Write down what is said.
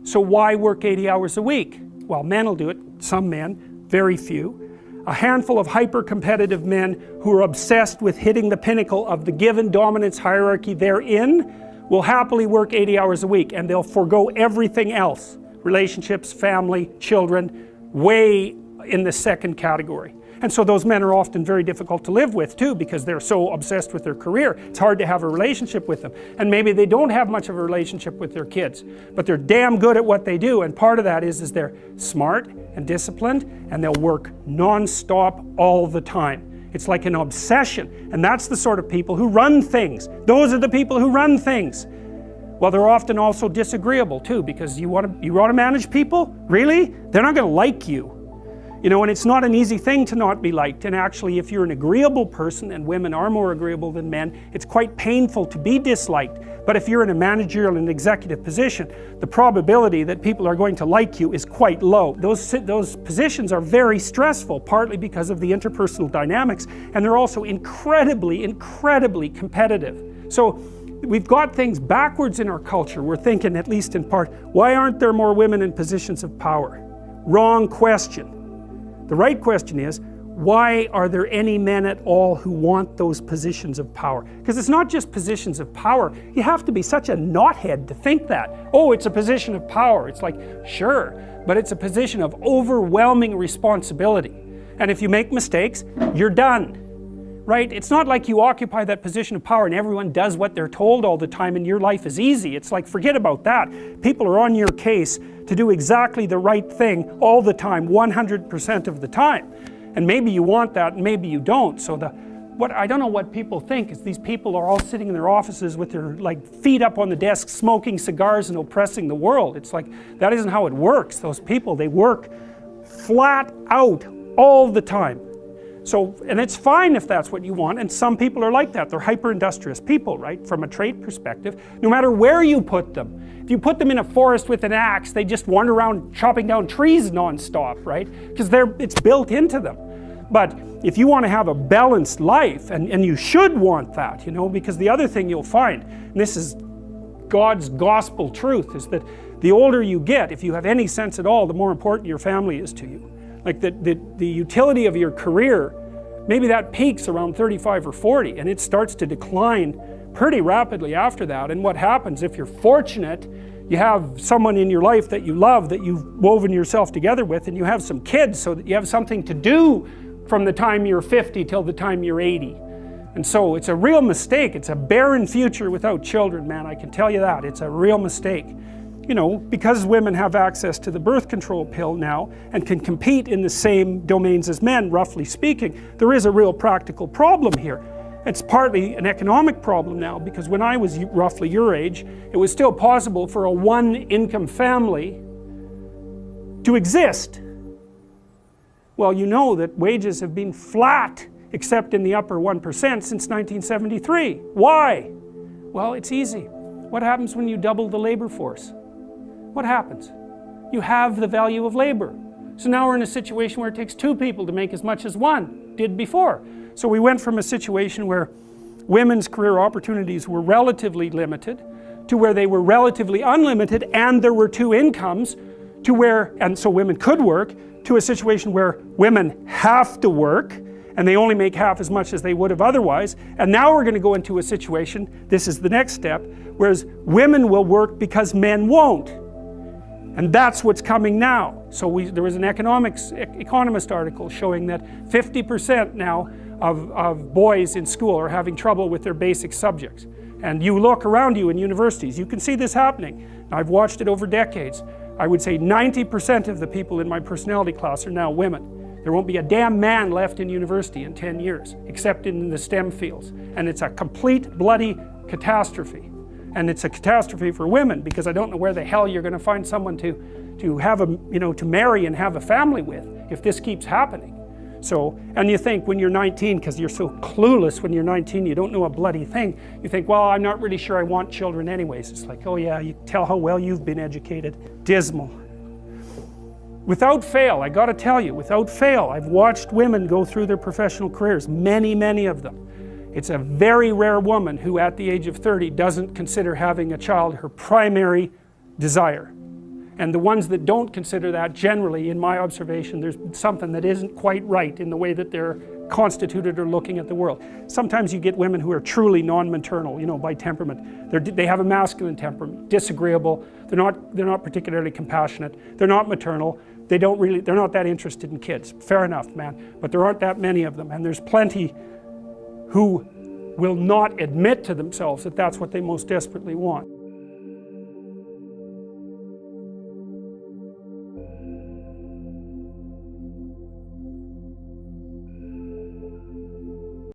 So why work 80 hours a week? Well, men will do it, some men, very few. A handful of hyper-competitive men who are obsessed with hitting the pinnacle of the given dominance hierarchy they're in will happily work 80 hours a week, and they'll forego everything else. Relationships, family, children, way in the second category. And so those men are often very difficult to live with too, because they're so obsessed with their career. It's hard to have a relationship with them. And maybe they don't have much of a relationship with their kids, but they're damn good at what they do, and part of that is they're smart and disciplined, and they'll work non-stop all the time. It's like an obsession, and that's the sort of people who run things. Those are the people who run things. Well, they're often also disagreeable too, because you want to manage people? Really? They're not going to like you. You know, and it's not an easy thing to not be liked, and actually if you're an agreeable person, and women are more agreeable than men, it's quite painful to be disliked. But if you're in a managerial and executive position, the probability that people are going to like you is quite low. Those positions are very stressful, partly because of the interpersonal dynamics, and they're also incredibly, incredibly competitive. So we've got things backwards in our culture. We're thinking, at least in part, why aren't there more women in positions of power? Wrong question. The right question is, why are there any men at all who want those positions of power? Because it's not just positions of power. You have to be such a knothead to think that. Oh, it's a position of power. It's like, sure, but it's a position of overwhelming responsibility. And if you make mistakes, you're done. Right? It's not like you occupy that position of power and everyone does what they're told all the time and your life is easy. It's like, forget about that. People are on your case to do exactly the right thing all the time, 100% of the time. And maybe you want that and maybe you don't. So I don't know what people think is these people are all sitting in their offices with their feet up on the desk, smoking cigars and oppressing the world. It's like, that isn't how it works. Those people, they work flat out all the time. So, and it's fine if that's what you want, and some people are like that. They're hyper-industrious people, right? From a trait perspective, no matter where you put them. If you put them in a forest with an axe, they just wander around chopping down trees non-stop, right? Because it's built into them. But if you want to have a balanced life, and you should want that, you know, because the other thing you'll find, and this is God's gospel truth, is that the older you get, if you have any sense at all, the more important your family is to you. Like the utility of your career, maybe that peaks around 35 or 40 and it starts to decline pretty rapidly after that. And what happens, if you're fortunate, you have someone in your life that you love, that you've woven yourself together with, and you have some kids so that you have something to do from the time you're 50 till the time you're 80. And so it's a real mistake. It's a barren future without children, man, I can tell you that. It's a real mistake. You know, because women have access to the birth control pill now and can compete in the same domains as men, roughly speaking, there is a real practical problem here. It's partly an economic problem now, because when I was roughly your age, it was still possible for a one-income family to exist. Well, you know that wages have been flat, except in the upper 1% since 1973. Why? Well, it's easy. What happens when you double the labor force? What happens? You have the value of labor. So now we're in a situation where it takes two people to make as much as one did before. So we went from a situation where women's career opportunities were relatively limited to where they were relatively unlimited and there were two incomes, to where, and so women could work, to a situation where women have to work and they only make half as much as they would have otherwise. And now we're going to go into a situation, this is the next step, whereas women will work because men won't. And that's what's coming now. So there was an economist article showing that 50% now of boys in school are having trouble with their basic subjects. And you look around you in universities, you can see this happening. I've watched it over decades. I would say 90% of the people in my personality class are now women. There won't be a damn man left in university in 10 years, except in the STEM fields. And it's a complete bloody catastrophe. And it's a catastrophe for women, because I don't know where the hell you're going to find someone to have to marry and have a family with if this keeps happening. So, and you think when you're 19, because you're so clueless when you're 19, you don't know a bloody thing, you think, well, I'm not really sure I want children anyways. It's like, oh yeah, you tell how well you've been educated. Dismal. Without fail, I got to tell you, without fail, I've watched women go through their professional careers, many of them. It's a very rare woman who at the age of 30 doesn't consider having a child her primary desire. And the ones that don't consider that, generally, in my observation, there's something that isn't quite right in the way that they're constituted or looking at the world. Sometimes you get women who are truly non-maternal, you know, by temperament. They have a masculine temperament, disagreeable, they're not particularly compassionate, they're not maternal, they're not that interested in kids. Fair enough, man, but there aren't that many of them, and there's plenty who will not admit to themselves that that's what they most desperately want.